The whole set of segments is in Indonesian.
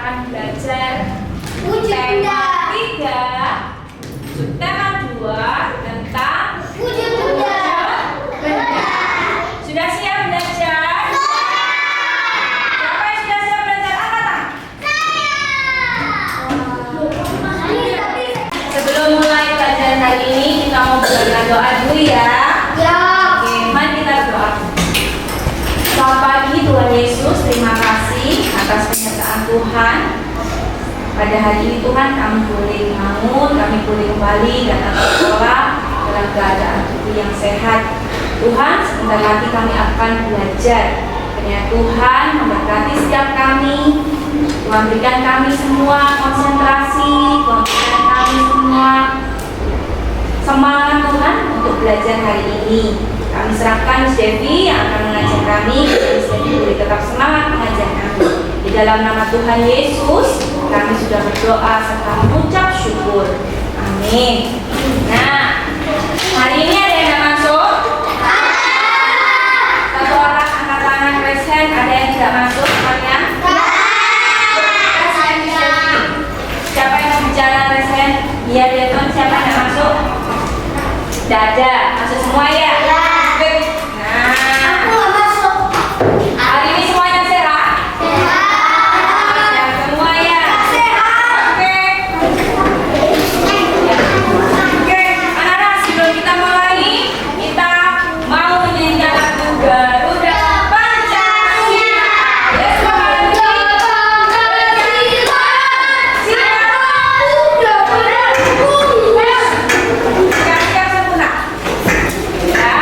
akan belajar Wujud benda. Tema 2 tentang Wujud benda. Sudah siap belajar? Siapa yang sudah siap belajar? Angkat tangan. Sebelum mulai pelajaran hari ini, kita mau belajar doa dulu ya. Ya. Oke, mari kita doa. Selamat pagi Tuhan Yesus, terima kasih atas penyertaan Tuhan. Pada hari ini Tuhan, kami boleh bangun, kami boleh kembali datang ke sekolah dalam keadaan tubuh yang sehat. Tuhan, sebentar lagi kami akan belajar. Kiranya Tuhan memberkati setiap kami. Tuhan berikan kami semua konsentrasi, Tuhan berikan kami semua semangat Tuhan untuk belajar hari ini. Kami serahkan Miss Devi yang akan mengajar kami. Miss Devi boleh tetap semangat mengajar kami. Di dalam nama Tuhan Yesus, kami sudah berdoa serta mengucap syukur. Amin. Nah, hari ini ada yang tidak masuk? Satu orang angkat tangan, raise hand. Ada yang tidak masuk semuanya? Raise hand, Miss Devi. Siapa yang mau bicara, raise hand? Iya, Deton. Siapa yang tidak masuk? Tidak ada. Masuk semua ya? Nah, Aku nggak masuk. hari ini semuanya sehat? Sehat semua ya? Oke. Oke, anak-anak, sebelum kita mulai, kita mau menyanyikan lagu Garuda Pancasila. Ya, semua siap-siap sempurna. Ya.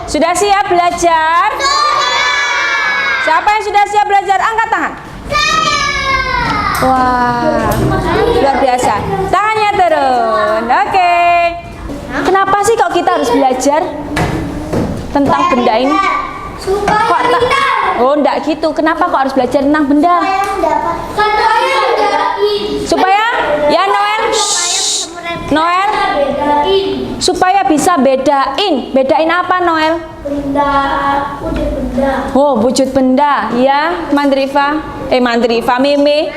Sudah siap belajar? Siapa yang sudah siap belajar? Angkat tangan. Wah, luar biasa. Tangannya turun. Oke. Kenapa sih kok kita harus belajar tentang benda ini? Kok Oh, enggak gitu. Kenapa kok harus belajar tentang benda? Supaya ya Noel. Noel, supaya bisa bedain. Bedain apa Noel? Wujud benda. Oh, wujud benda. Ya, Mandriva. Mandriva, Mimi.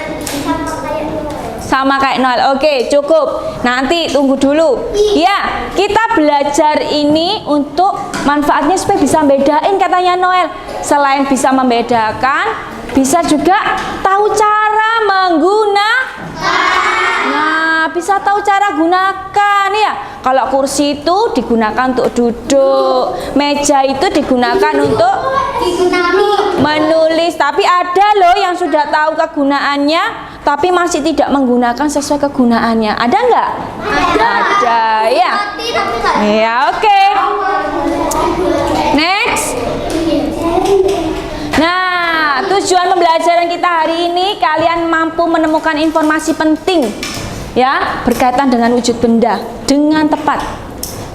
Sama kayak Noel. Oke, cukup. Nanti tunggu dulu. Ya, kita belajar ini untuk manfaatnya supaya bisa bedain katanya Noel. Selain bisa membedakan, bisa juga tahu cara menggunakan. Nah, bisa tahu cara gunakan ya. Kalau kursi itu digunakan untuk duduk, meja itu digunakan untuk menulis. Tapi ada loh yang sudah tahu kegunaannya, tapi masih tidak menggunakan sesuai kegunaannya. Ada nggak? Ada ya. Ya, oke. Next. Nah, tujuan pembelajaran kita hari ini kalian mampu menemukan informasi penting ya berkaitan dengan wujud benda dengan tepat.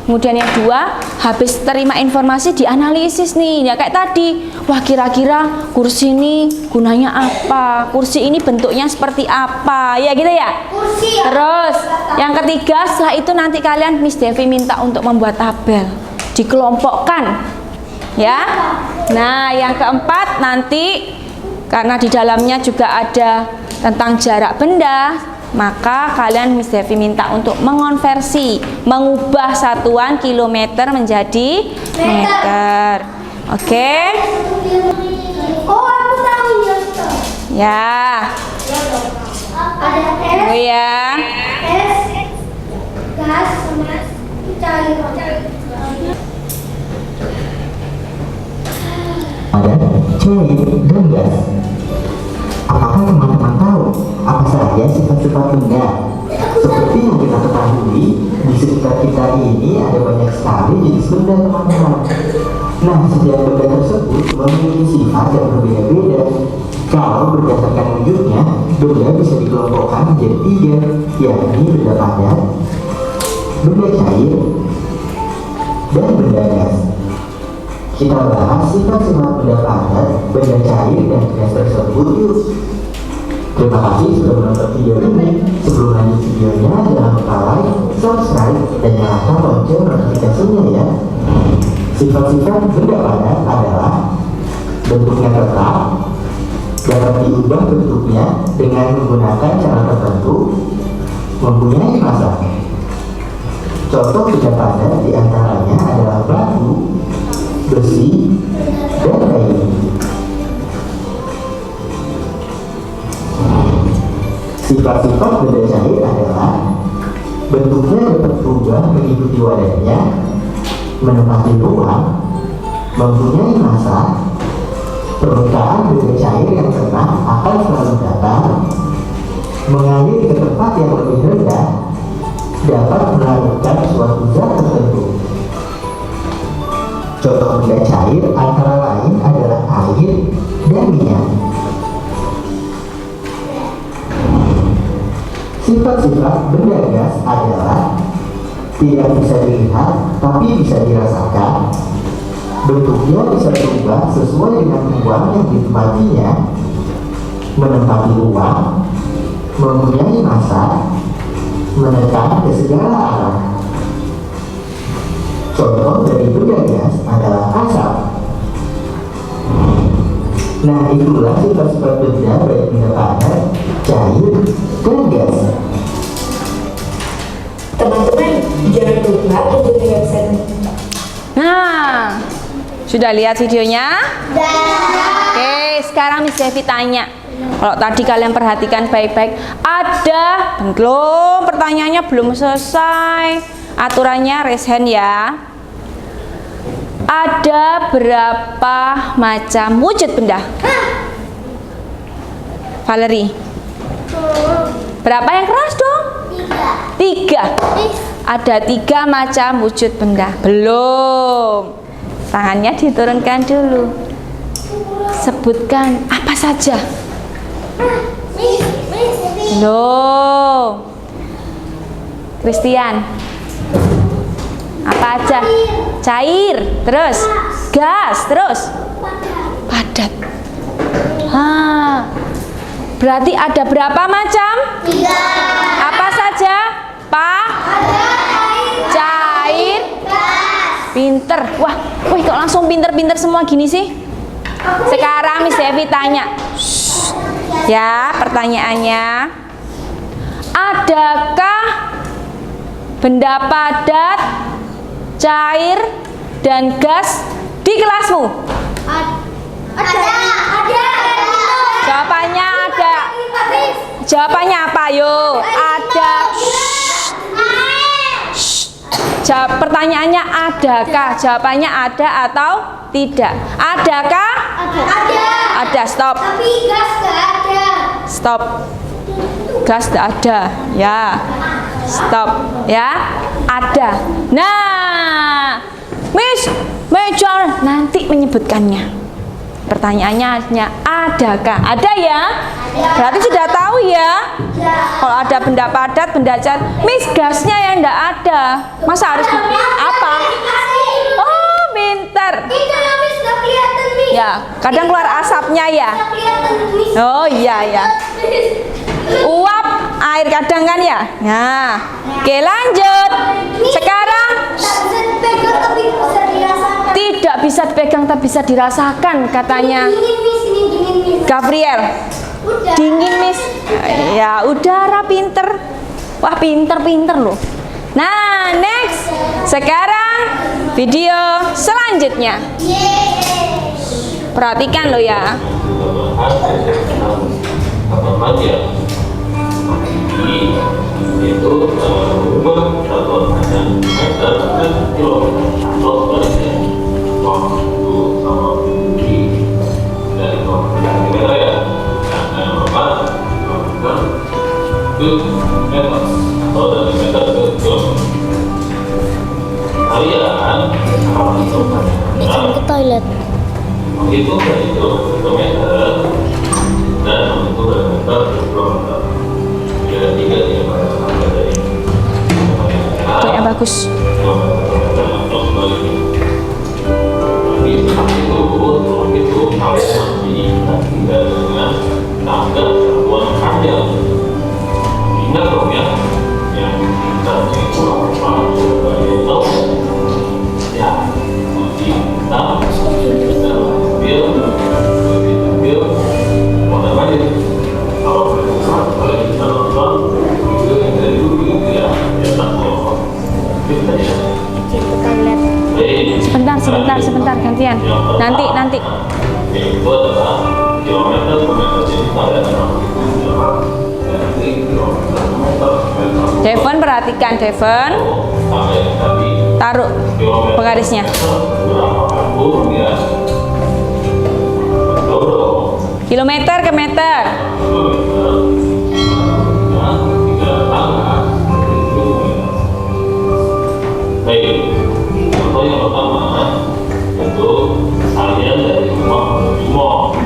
Kemudian yang dua, habis terima informasi dianalisis nih, ya kayak tadi. Wah, kira-kira kursi ini gunanya apa? Kursi ini bentuknya seperti apa? Ya gitu ya. Kursi ya. Terus yang ketiga, setelah itu nanti kalian Miss Devi minta untuk membuat tabel, dikelompokkan, ya. Nah, yang keempat nanti karena di dalamnya juga ada tentang jarak benda, maka kalian Miss Devi minta untuk mengonversi, mengubah satuan kilometer menjadi meter. Oke? Oh, aku tahu ya. Ya. Ada Oh ya. es, gas, sama cair. Ada cair dan gas. Apakah teman-teman tahu apa saja sifat-sifat benda? Seperti yang kita ketahui, di sekitar kita ini ada banyak sekali jenis benda, teman-teman. Nah, setiap benda tersebut memiliki sifat yang berbeda-beda. Kalau berdasarkan wujudnya, benda bisa dikelompokkan menjadi tiga, yakni benda padat, benda cair, dan benda gas. Kita bahas sifat-sifat benda padat, benda cair, dan gas tersebut yuk. Terima kasih sudah menonton video ini. Sebelum lanjut videonya, jangan lupa like, subscribe, dan nyalakan lonceng notifikasinya ya. Sifat-sifat benda padat adalah bentuknya tetap, dapat diubah bentuknya dengan menggunakan cara tertentu, mempunyai massa. Contoh benda padat diantaranya adalah batu, besi, dan kayu. Sifat-sifat benda cair adalah bentuknya dapat berubah mengikuti wadahnya, menempati ruang, mempunyai massa. Permukaan benda cair yang tenang akan selalu datar, mengalir ke tempat yang lebih rendah, dapat melakukan suatu zat tertentu. Contoh benda cair antara lain adalah air dan minyak. Sifat-sifat benda gas adalah tidak bisa dilihat tapi bisa dirasakan. Bentuknya bisa berubah sesuai dengan ruang yang ditempatinya, menempati ruang, mempunyai massa, menekan ke segala arah. Contoh dari benda gas adalah asap. Nah, itulah sifat-sifat benda baik benda padat, cair, dan gas. Teman-teman, jangan lupa untuk website. Nah, sudah lihat videonya? Dah. Oke, sekarang Miss Devi tanya. Kalau tadi kalian perhatikan baik-baik, ada belum? Pertanyaannya belum selesai. Aturannya raise hand ya. Ada berapa macam wujud benda? Valerie, berapa yang keras dong? Tiga. 3. Ada 3 macam wujud benda. Belum. Tangannya diturunkan dulu. Sebutkan apa saja. Belum. Christian, apa aja? Cair, terus gas, terus padat. Berarti ada berapa macam? 3. Apa saja? Cair, pinter. Wah, kok langsung pinter-pinter semua gini sih? Sekarang Miss Devi tanya. Shh. Ya, pertanyaannya. Adakah benda padat, cair, dan gas di kelasmu? Ada. Jawabannya ada. Jawabannya apa? Yuk, ada. Pertanyaannya adakah? Jawabannya ada atau tidak? Adakah? Ada. Ada. Stop. Tapi gas nggak ada. Stop. Gas tidak ada. Ya. Stop. Ya. Ada. Nah, Miss Major nanti menyebutkannya. Pertanyaannya hanya adakah? Ada ya? Berarti sudah tahu ya? Kalau ada benda padat, benda cair, Miss gasnya yang enggak ada. Masa harus apa? Ya, kadang keluar asapnya ya. Oh iya ya. Uap air kadang kan ya. Nah, oke lanjut. Sekarang tidak bisa dipegang tapi bisa dirasakan katanya Gabriel. Dingin Miss. Ya udara pinter. Wah pinter loh. Nah next. Sekarang video selanjutnya. Perhatikan lo ya. Ke toilet. Itu meter dan menentukan meter kilometer. Tiga yang ada dari Oke, yang bagus. itu harus tidak dengan tangga satuan panjang. Ingat dong ya, yang kita itu apa itu ya kita bil mana lagi kalau kita nonton itu yang dari dulu itu ya tak mau kita ya. Sebentar gantian. Nanti. Itu adalah kilometer per meter, jadi ada 60 Devon perhatikan Devon. Taruh penggarisnya. Kilometer ke meter. Baik, contoh yang pertama itu harian dari rumah menuju mall.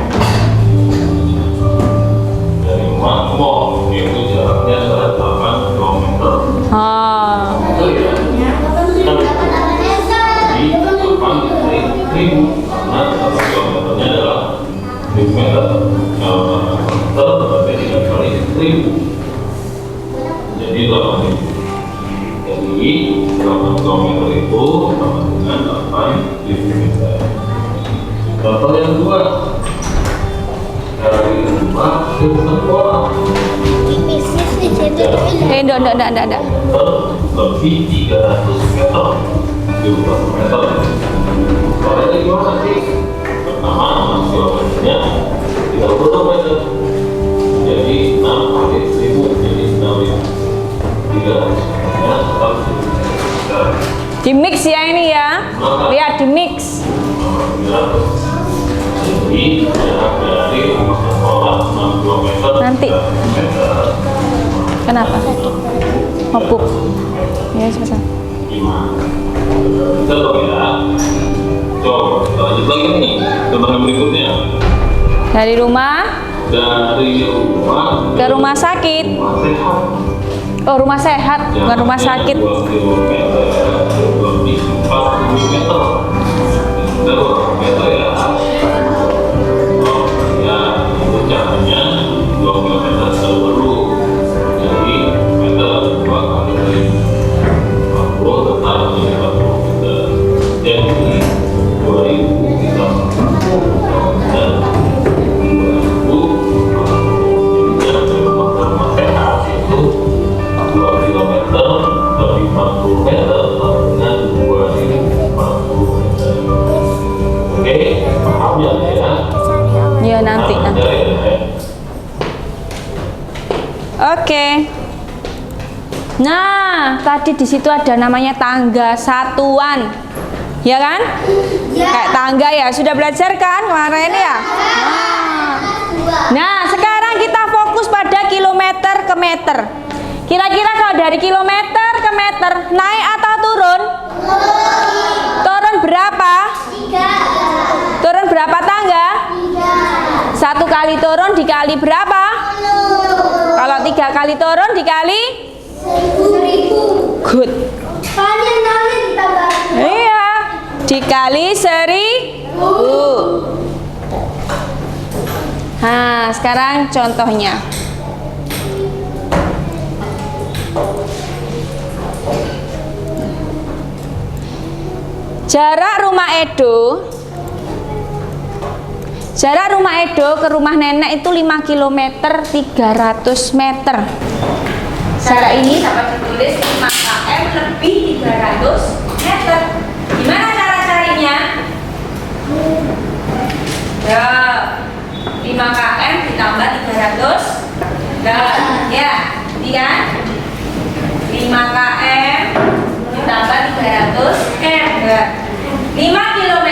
Dari rumah ke mall itu jaraknya adalah 8 km. Itu ya. Jadi 8 ribu karena 8 kilometernya adalah 1000 meter. Meter berarti 3 kali 1000. Jadi 8 ribu. Jadi 8 km itu sama dengan 8.000 meter. Contoh yang kedua, dari rumah ke sekolah. Enggak. Lebih 300 meter. 300 meter. Soalnya gimana sih? Pertama, 6 kilometernya 30 meter. Jadi 6 kali 1000, jadi 6.000. 300 meternya 100 meter. Di mix ya ini ya. Lihat di mix. Jadi jarak dari rumah ke sekolah 6 km. Nanti. Kenapa? Mabuk. Ya sebentar. 5. Kita dong ya. Coba kita lanjut lagi nih. Coba yang berikutnya. Dari rumah ke rumah sakit. Rumah sehat. Oh rumah sehat, bukan rumah sakit. 2 km, lebih 40 meter. 2 meter ya. Oh ya, itu caranya 2 km dulu. Jadi meter 2 kali 40 tetap menjadi 40 meter. Jadi 2000 kita 40 dan 2000 jadi jarak dari rumah ke rumah sehat itu 2 km lebih 40 meter dengan 2040 meter. Oke, paham ya? Ya nanti. Ya. Oke. Nah, tadi di situ ada namanya tangga satuan. Ya kan? Kayak tangga ya, sudah belajar kan kemarin ya? Nah, sekarang kita fokus pada kilometer ke meter. Kira-kira kalau dari kilometer ke meter, naik atau turun? Turun berapa? 3. Turun berapa tangga? 3. 1 kali turun dikali berapa? Kalau 3 kali turun dikali? 1000. Good. Panjang ditambah. Iya. Dikali 1000. Nah, sekarang contohnya. Jarak rumah Edo ke rumah nenek itu 5 km 300 meter. Jarak ini dapat ditulis 5 km lebih 300 meter. Gimana cara carinya? Ya, 5 km ditambah 300. Ya, ini kan? 5 km ditambah 300 m. 5 km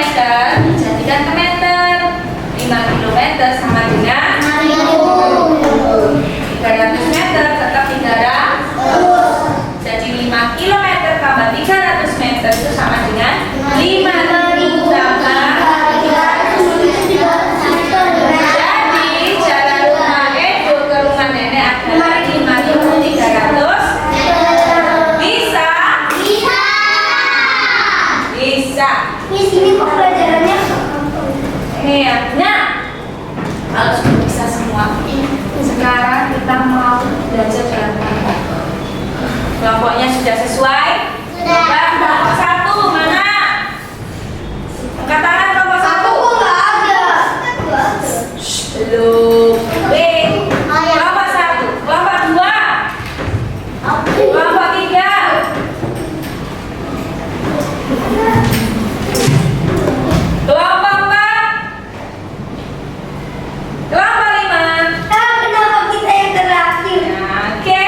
dijadikan ke meter. 5 km sama dengan 300 meter tetap 300. Jadi 5 km tambah 300 meter itu sama dengan 5.000 tambah 300. Jadi jarak rumah Edo ke rumah nenek adalah 5.300. Bisa. Di sini kok pelajarannya? Nih ya. Nah, kalau sudah bisa semua, sekarang kita mau belajar dalam kelompok. Kelompoknya sudah sesuai? Sudah. Kelompok 1 mana? Angkat tangan kelompok 1. Nggak ada. Belum. Kelompok 1. Kelompok 2. Kelompok 3. Kelompok 4. Kelompok 5. Kenapa kita yang terakhir? Nah, oke.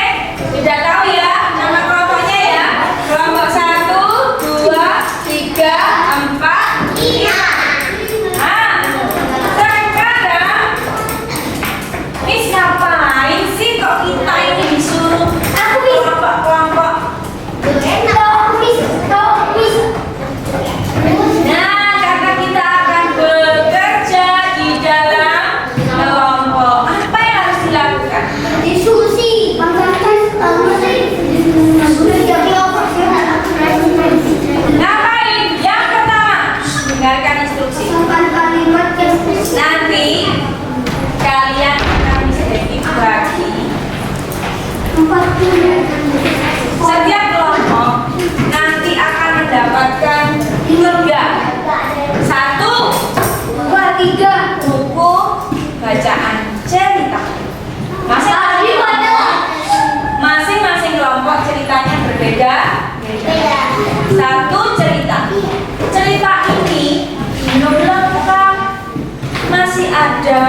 Sudah tahu ya nama kelompoknya ya. Kelompok 1, 2, 3, 4, 5. Nah, sekarang Miss ngapain sih kok kita ini disuruh kelompok-kelompok? Nah, karena kita akan bekerja di dalam kelompok. Apa yang harus dilakukan? Diskusi. Ngapain? Yang pertama, dengarkan instruksi. Nanti kalian akan dibagi. Setiap kelompok nanti akan mendapatkan 3 buku bacaan cerita. Masing-masing kelompok ceritanya berbeda. 1 cerita. Cerita ini belum lengkap. Masih ada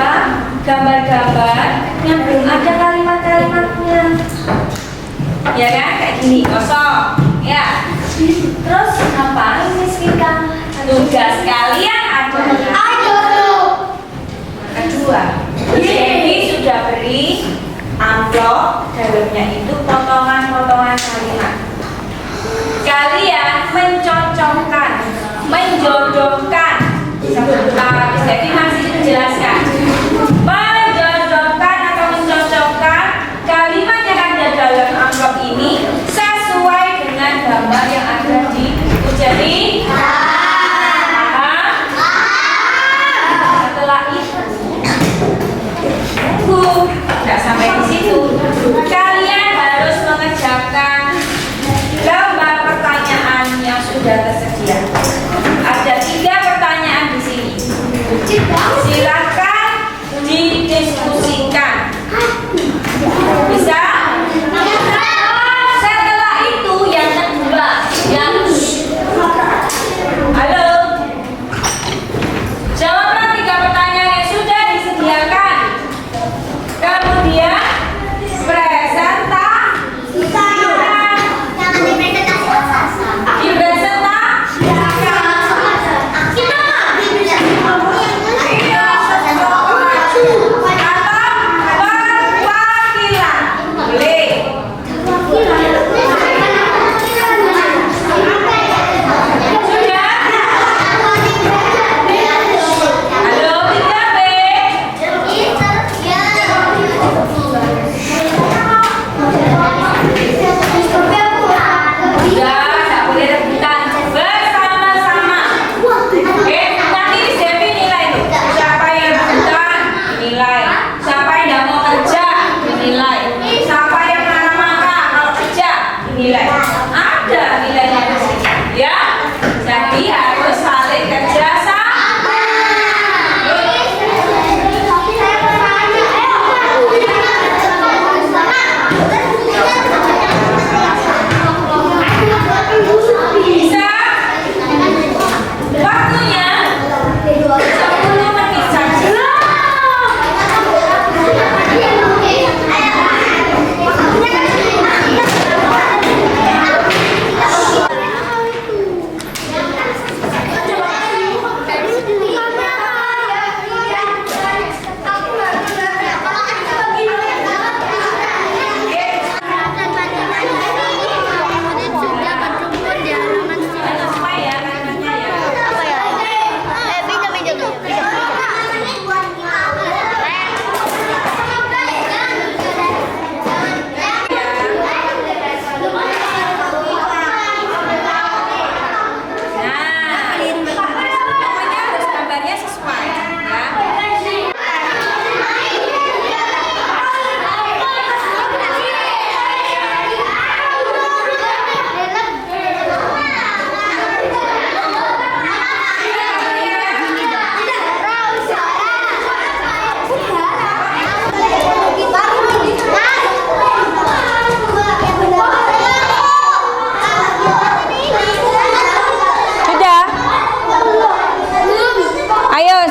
gambar-gambar yang belum ada kalimat-kalimatnya. Ya kan? Kayak gini, kosong. Ya. Terus ngapain Miss kita? Tugas kalian adalah kedua. Jadi sudah beri amplop, dalamnya itu potongan-potongan kalimat. Kalian mencocokkan, menjodohkan. Jadi masih dijelaskan. Menjodohkan atau mencocokkan kalimat yang ada dalam amplop ini sesuai dengan gambar yang ada di buku. Jadi setelah itu tidak sampai di situ, kalian harus mengerjakan gambar pertanyaan yang sudah tersedia. Ada 3 pertanyaan di sini. Silakan didiskusikan. Bisa? Setelah itu yang kedua, halo. Jawablah 3 pertanyaan yang sudah disediakan. Kemudian presentasi.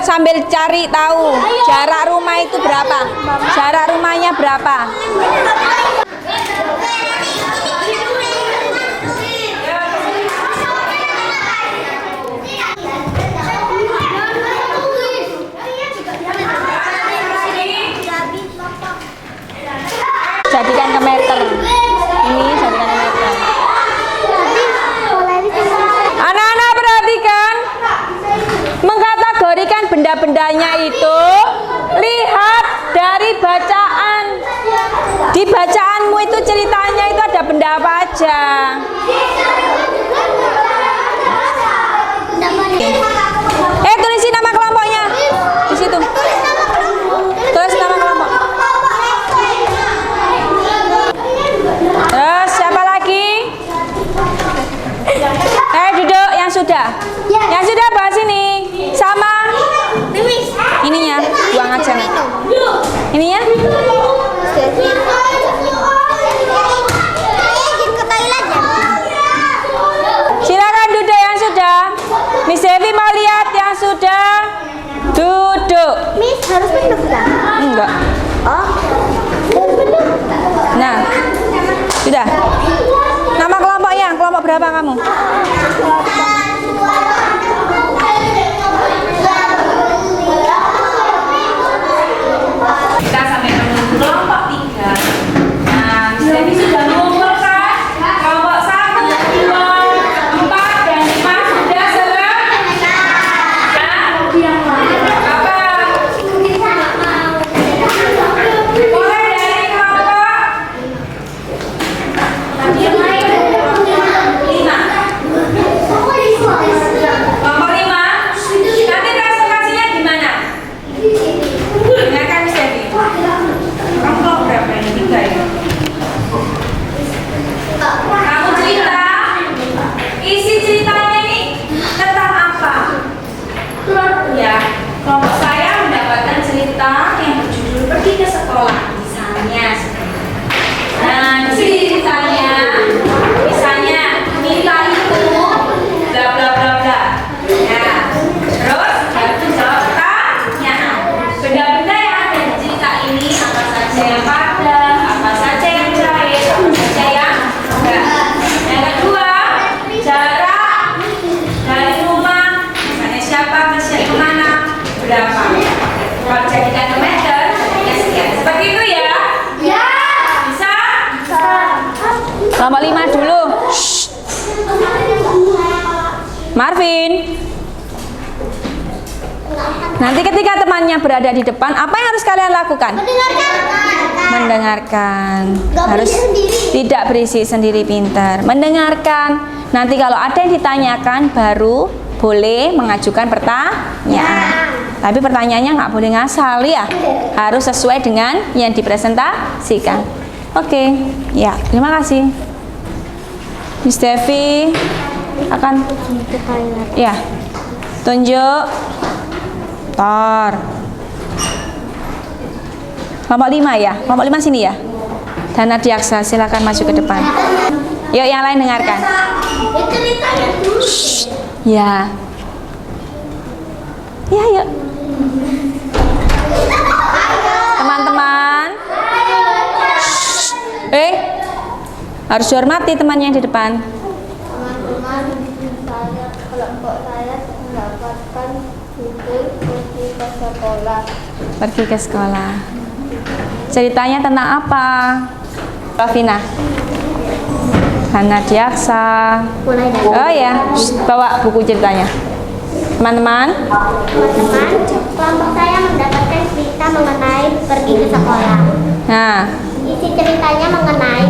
sambil cari tahu jarak rumah itu berapa. Jarak rumahnya berapa? Jadikan ke meter. Ini jadikan ke meter. Anak-anak perhatikan. Mengkategorikan benda-bendanya itu lihat dari bacaan. Di bacaanmu itu ceritanya itu ada benda apa aja? Tulisin nama kelompoknya di situ. Tulis nama kelompok. Terus siapa lagi? Duduk yang sudah. Yang sudah bahas ini sama. Ininya buang aja. Ininya. Silakan duduk yang sudah. Miss Devi mau lihat yang sudah. Duduk. Miss harus minum kan? Enggak. Oh. Nah, sudah. Nama kelompoknya, kelompok berapa kamu? Kita sampai menunggu kelompok 3. Nah, Miss Devi sudah mengumpulkan kelompok 1, 2, 4, dan 5 sudah selesai. Apa? Mulai dari kelompok 5. Kelompok 5. Nanti presentasinya gimana? Dengarkan Miss Devi. Kamu kelompok berapa ini? 3 ya? Kamu cerita. Isi ceritanya ini tentang apa? Ya, kelompok saya mendapatkan cerita yang berjudul Pergi ke Sekolah. Misalnya. Nah, di sini ceritanya. Misalnya, Mita itu bla bla bla bla. Ya. Terus harus jawab pertanyaan. Benda-benda yang ada di cerita ini apa saja yang padat, apa saja yang cair, apa saja yang enggak. Yang kedua, jarak dari rumah, misalnya siapa ke mana, berapa. Kalau jadikan ke meter, ya sekian. Seperti itu ya? Ya. Bisa? Kelompok 5 dulu. Shh. Marvin. Nanti ketika temannya berada di depan, apa yang harus kalian lakukan? Mendengarkan. Harus tidak berisi sendiri, pintar. Mendengarkan. Nanti kalau ada yang ditanyakan, baru boleh mengajukan pertanyaan. Tapi pertanyaannya nggak boleh ngasal ya. Harus sesuai dengan yang dipresentasikan. Oke. Ya, terima kasih. Miss Devi akan ya. Tunjuk. Tor. Kelompok 5 ya? Kelompok 5 sini ya? Dana Diaksa, silakan maju ke depan. Yuk yang lain dengarkan. Shh. Ya. Ya, yuk. Teman-teman. Harus dihormati temannya yang di depan. Teman-teman, kelompok saya mendapatkan judul Pergi ke Sekolah. Pergi ke sekolah. Ceritanya tentang apa? Ravina. Dana Diaksa. Mulai dari Oh ya, bawa buku ceritanya. Teman-teman. Kelompok saya mendapatkan cerita mengenai pergi ke sekolah. Nah, Isi ceritanya mengenai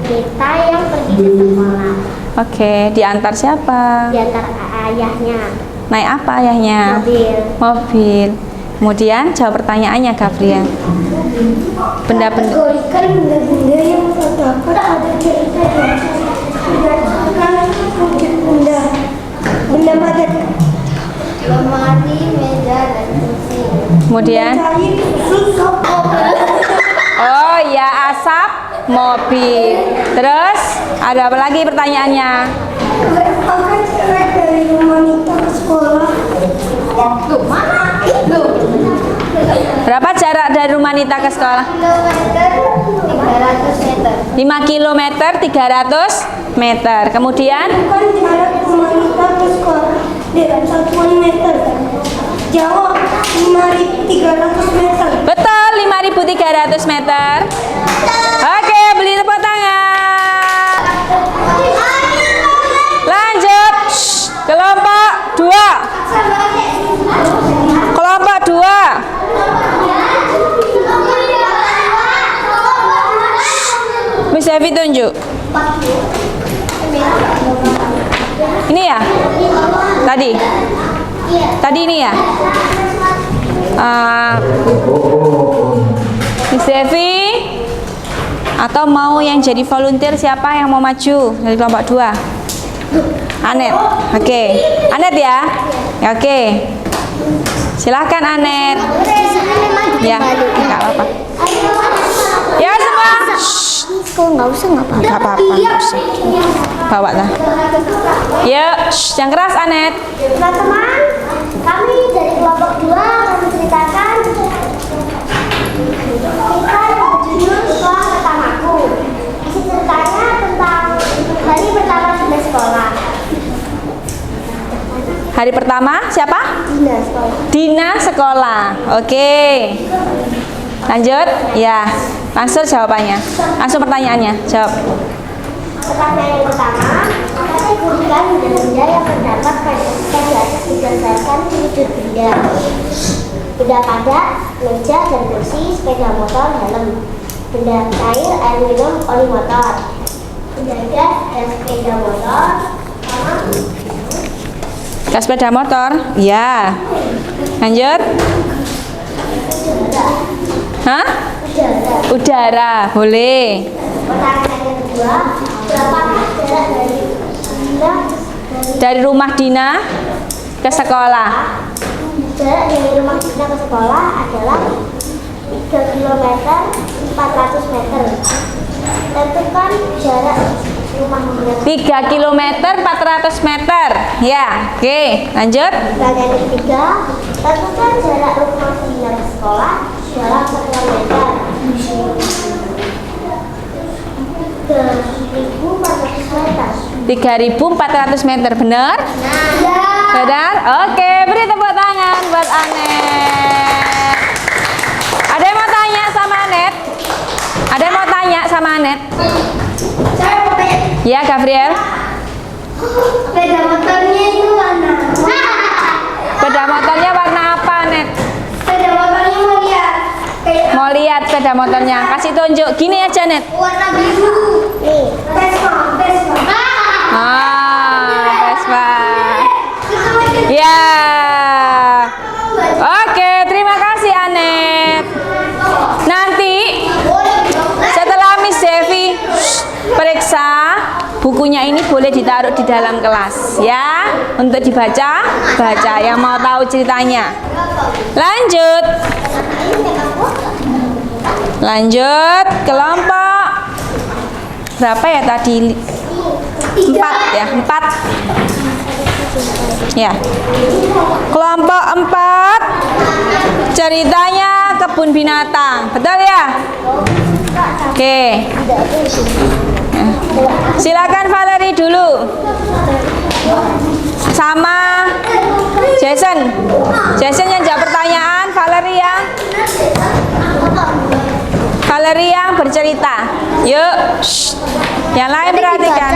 Mita yang pergi ke sekolah. oke, diantar siapa? Di antara ayahnya. Naik apa ayahnya? Mobil. Mobil. Kemudian jawab pertanyaannya, Gabriel. Benda-benda. Kategorikan benda-benda yang terdapat pada cerita dan berdasarkan wujud benda. Benda padat. Lemari, meja, dan kursi. Kemudian, oh ya, asap mobil. Terus ada apa lagi pertanyaannya? Berapakah jarak dari rumah Mita ke sekolah? Tuh, mana? wanita ke sekolah? Kilometer 300 meter. 5 km 300 meter. Kemudian Bukan jarak wanita ke sekolah dalam satuan meter. Jawab 5.300 meter. betul 5.300 meter. Oke, beli tepuk tangan. Lanjut. Shh, kelompok 2. Kelompok 2. Miss Evi tunjuk. Ini ya? Tadi? Tadi ini ya? Miss Evi? Atau mau yang jadi volunteer siapa yang mau maju dari kelompok 2? Anet. Oke. Anet ya? Oke. Silahkan Anet. Ya, enggak apa-apa. Ya semua. Kok nggak usah nggak apa-apa. Enggak apa-apa, enggak usah. Bawa lah. Ya, yang keras Anet. Teman-teman, kami dari kelompok 2 akan menceritakan berjudul sekolah pertamaku. Isi ceritanya tentang hari pertama di sekolah. Hari pertama siapa? Dina sekolah. Dina sekolah. Oke. Lanjut. Ya. Langsung jawabannya. Langsung pertanyaannya. Jawab. Pertanyaan yang pertama, apa sih keunikan benda-benda yang terdapat pada di atas berdasarkan wujud benda? Benda padat, meja dan kursi, sepeda motor, helm. Benda cair, air minum, oli motor. Benda gas dan sepeda motor, sama Gas sepeda motor. Ya. Lanjut. Hah? udara. Udara. Boleh. Pertanyaan yang kedua, berapakah jarak Dari rumah Dina ke sekolah. jarak dari rumah Dina ke sekolah adalah 3 km 400 meter. Tentukan jarak rumah Dina. 3 km 400 meter. Ya. Oke. Lanjut. Pertanyaan yang ketiga, tentukan jarak rumah Dina ke sekolah dalam 1 kilometer. 3.400 meter. 3.400 meter. Benar? Ya. Benar? Oke, beri tepuk tangan buat Anet. Ada yang mau tanya sama Anet? Ada yang mau tanya sama Anet? Saya mau tanya, Ya, Gabriel. sepeda motornya itu warna. Sepeda motornya warna apa, Anet? Sepeda motornya mau lihat. Kayak Mau lihat sepeda motornya? Kasih tunjuk. Gini aja, Net. warna biru. Nih, Vespa, Vespa. Vespa. Ya. Oke, terima kasih, Anet. Nanti setelah Miss Devi periksa, bukunya ini boleh ditaruh di dalam kelas ya, untuk dibaca. Baca yang mau tahu ceritanya. Lanjut. Lanjut kelompok berapa ya tadi? 4 ya, 4. Ya. Kelompok 4 ceritanya kebun binatang. Betul ya? Oke. Silakan Valerie dulu. Sama Jason. Jason yang jawab pertanyaan, Valerie yang bercerita. Yuk. Shh. Yang lain perhatikan.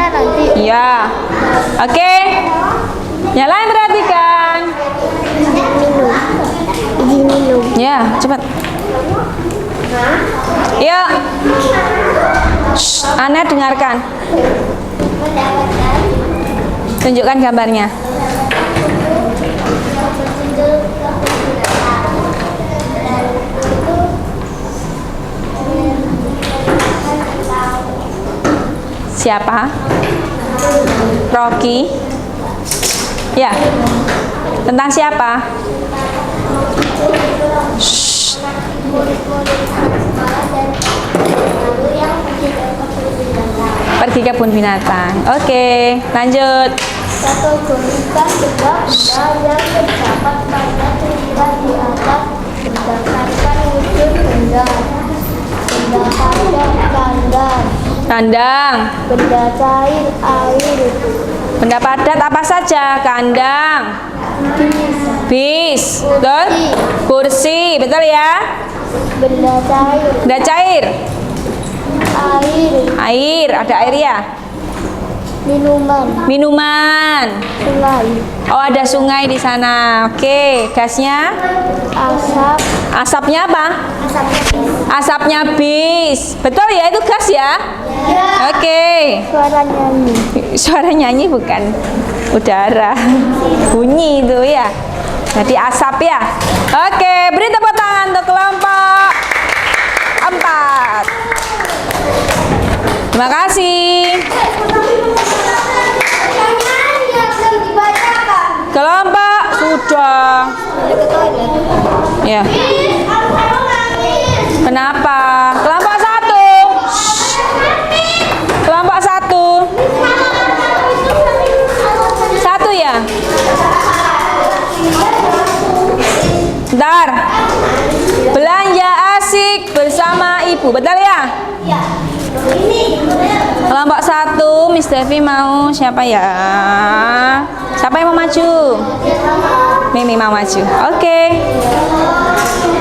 Iya. Oke. Yang lain perhatikan. Minum. Ya, cepat. Yuk. Shh. Anet dengarkan. Tunjukkan gambarnya. Siapa? Rocky. Ya. Tentang siapa? Shh. Pergi ke kebun binatang. Oke, lanjut. Kategorikan sebuah benda yang terdapat pada tulisan di atas berdasarkan wujud benda. kandang. Benda padat kandang. Kandang. Benda cair air. Benda padat apa saja? Kandang. Bis. Betul? Kursi. Betul ya? Benda cair Benda cair. air. Air. Ada air ya? Minuman. Minuman. Sungai. Oh, ada sungai di sana. Oke. Gasnya? Asap. Asapnya apa? Asapnya bis. Betul ya? Itu gas ya? Oke. Suara nyanyi. Suara nyanyi bukan udara. Bunyi itu ya. Jadi asap ya. Oke, beri tepuk tangan untuk kelompok 4. Terima kasih. Kelompok sudah. Ya. Kenapa? Kelompok 1. Kelompok 1. 1 ya? Bentar. Belanja asik bersama ibu. Betul ya? Kelompok 1, Miss Devi mau siapa ya? Siapa yang mau maju? Mimi mau maju. Oke.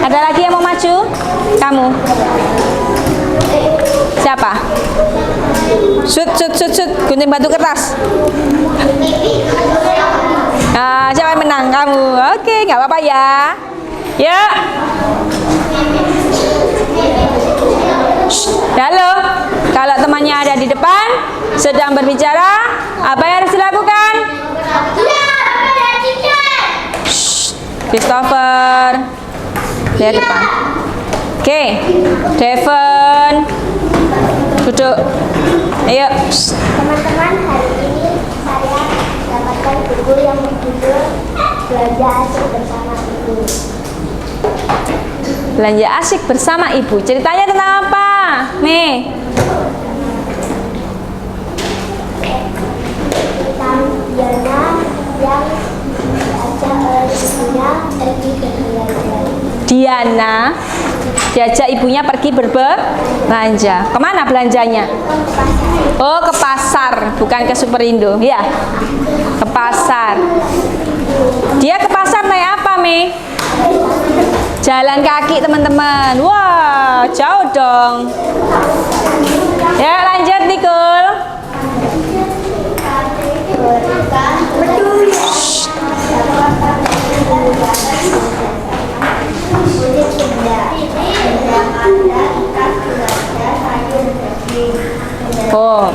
Ada lagi yang mau maju? Kamu. Siapa? Sud. Gunting batu kertas. Siapa yang menang? Kamu. Oke, nggak apa-apa ya. Ya. Halo. Kalau temannya ada di depan sedang berbicara, apa yang harus dilakukan? Christopher. Lihat depan. Oke. Devon. Duduk. Ayo. Teman-teman, hari ini saya dapatkan buku yang berjudul Belanja Asik Bersama Ibu. Belanja asik bersama ibu. Ceritanya tentang apa? Nih. Tentang Diana yang diajak oleh ibunya pergi berbelanja. Diana diajak ibunya pergi berbelanja. Kemana belanjanya? Oh, ke pasar, bukan ke Superindo. Ya, ke pasar. Dia ke pasar naik apa, Mi? Jalan kaki, teman-teman. Wah, jauh dong. Ya, lanjut, Nikul. Oh.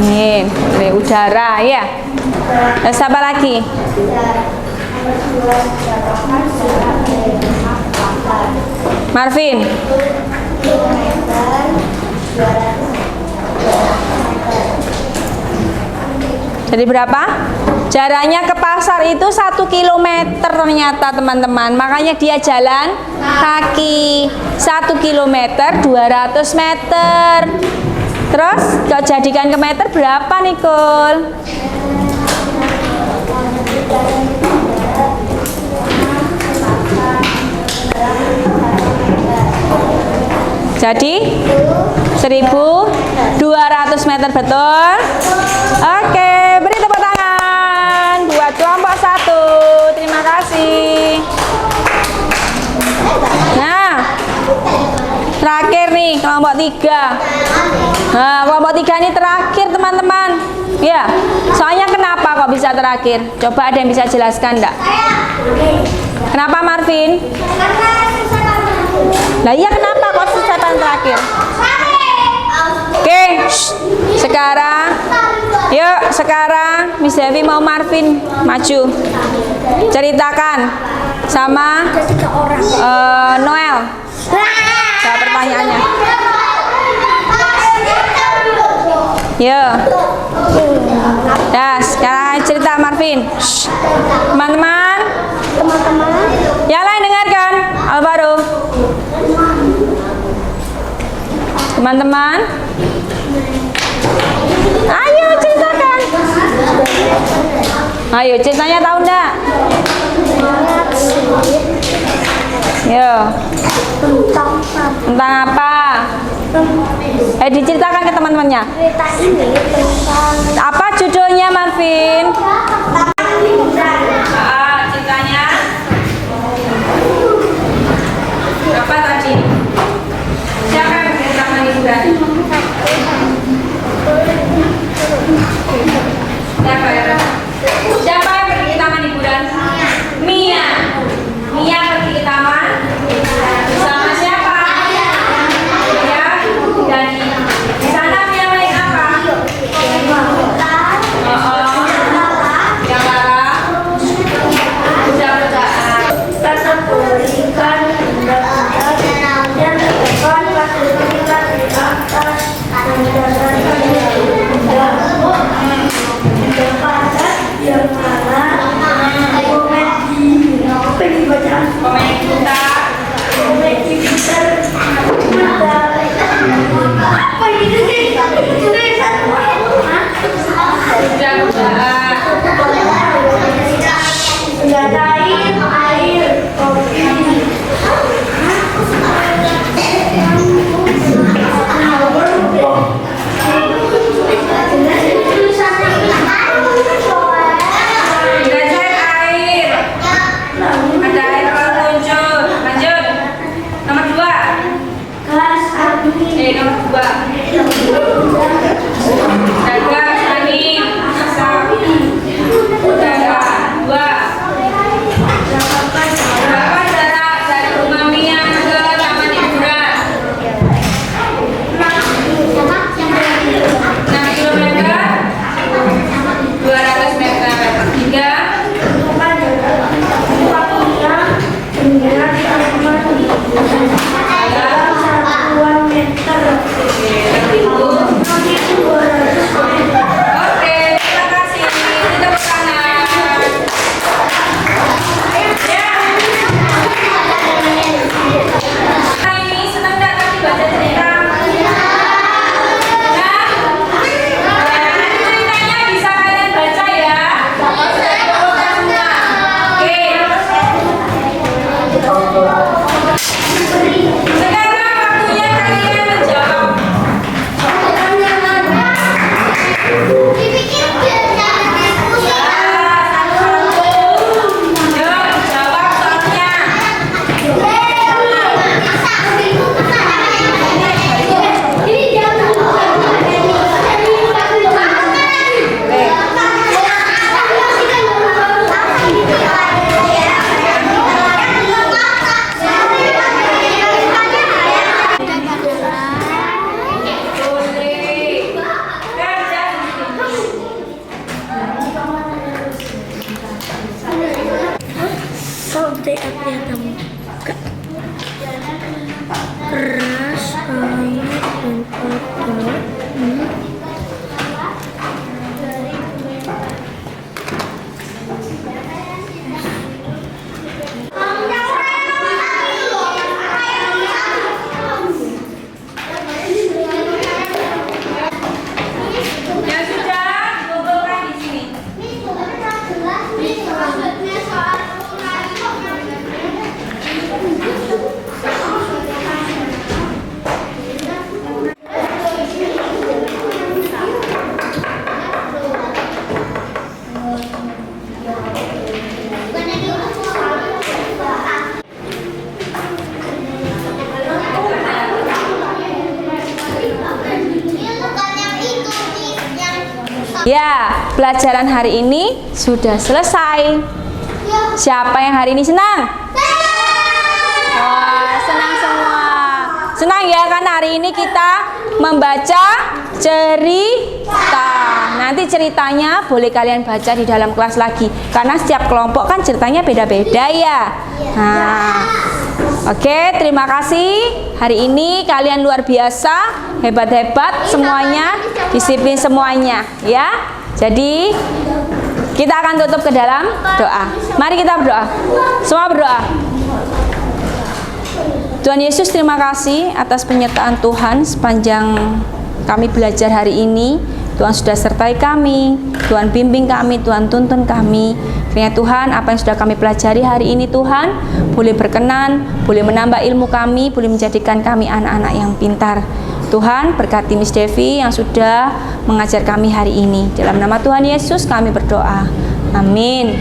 Nih, udara ya. Terus apa lagi? Marvin. Jadi berapa? Jaraknya ke pasar itu 1 kilometer ternyata teman-teman. Makanya dia jalan kaki. 1 kilometer 200 meter. Terus kalau jadikan ke meter berapa, Nikul? Jadi 1.200 meter, betul? Oke, beri tepuk tangan buat kelompok 1. Terima kasih. Nah, terakhir nih kelompok 3. Nah, kelompok 3 ini terakhir teman-teman. Ya, soalnya kenapa kok bisa terakhir? Coba ada yang bisa jelaskan enggak? Kenapa Marvin? Nah iya, kenapa kok susahkan terakhir? Oke, sekarang Miss Devi mau Marvin maju. Ceritakan sama Noel. Jawab pertanyaannya. Yo. Ya, sekarang cerita Marvin. Teman-teman. Yang lain dengarkan. Alvaro. Teman-teman. Ayo ceritakan. Ayo, ceritanya tahu enggak? Yo. Tentang apa? Diceritakan ke teman-temannya. Cerita ini tentang Apa judulnya, Marvin? Ceritanya apa tadi? Siapa yang menceritakan liburan? Siapa yang pergi ke taman hiburan? Mia. Mia pergi ke taman bersama siapa? Ya, Dani. Di sana Mia main apa? Yang Lara. Kuda-kudaan. Komen kita. sampai api hitam keras air dan ada Yang sudah dikumpulkan di sini. Ya, pelajaran hari ini sudah selesai. Siapa yang hari ini senang? Wah, senang semua. Senang ya, karena hari ini kita membaca cerita. Nanti ceritanya boleh kalian baca di dalam kelas lagi, karena setiap kelompok kan ceritanya beda-beda ya. Nah, oke, terima kasih. Hari ini kalian luar biasa, hebat-hebat semuanya, disiplin semuanya ya. Jadi kita akan tutup ke dalam doa. Mari kita berdoa. Semua berdoa. Tuhan Yesus, terima kasih atas penyertaan Tuhan sepanjang kami belajar hari ini. Tuhan sudah sertai kami, Tuhan bimbing kami, Tuhan tuntun kami. Kiranya Tuhan, apa yang sudah kami pelajari hari ini Tuhan, boleh berkenan, boleh menambah ilmu kami, boleh menjadikan kami anak-anak yang pintar. Tuhan, berkati Miss Devi yang sudah mengajar kami hari ini. Dalam nama Tuhan Yesus kami berdoa. Amin.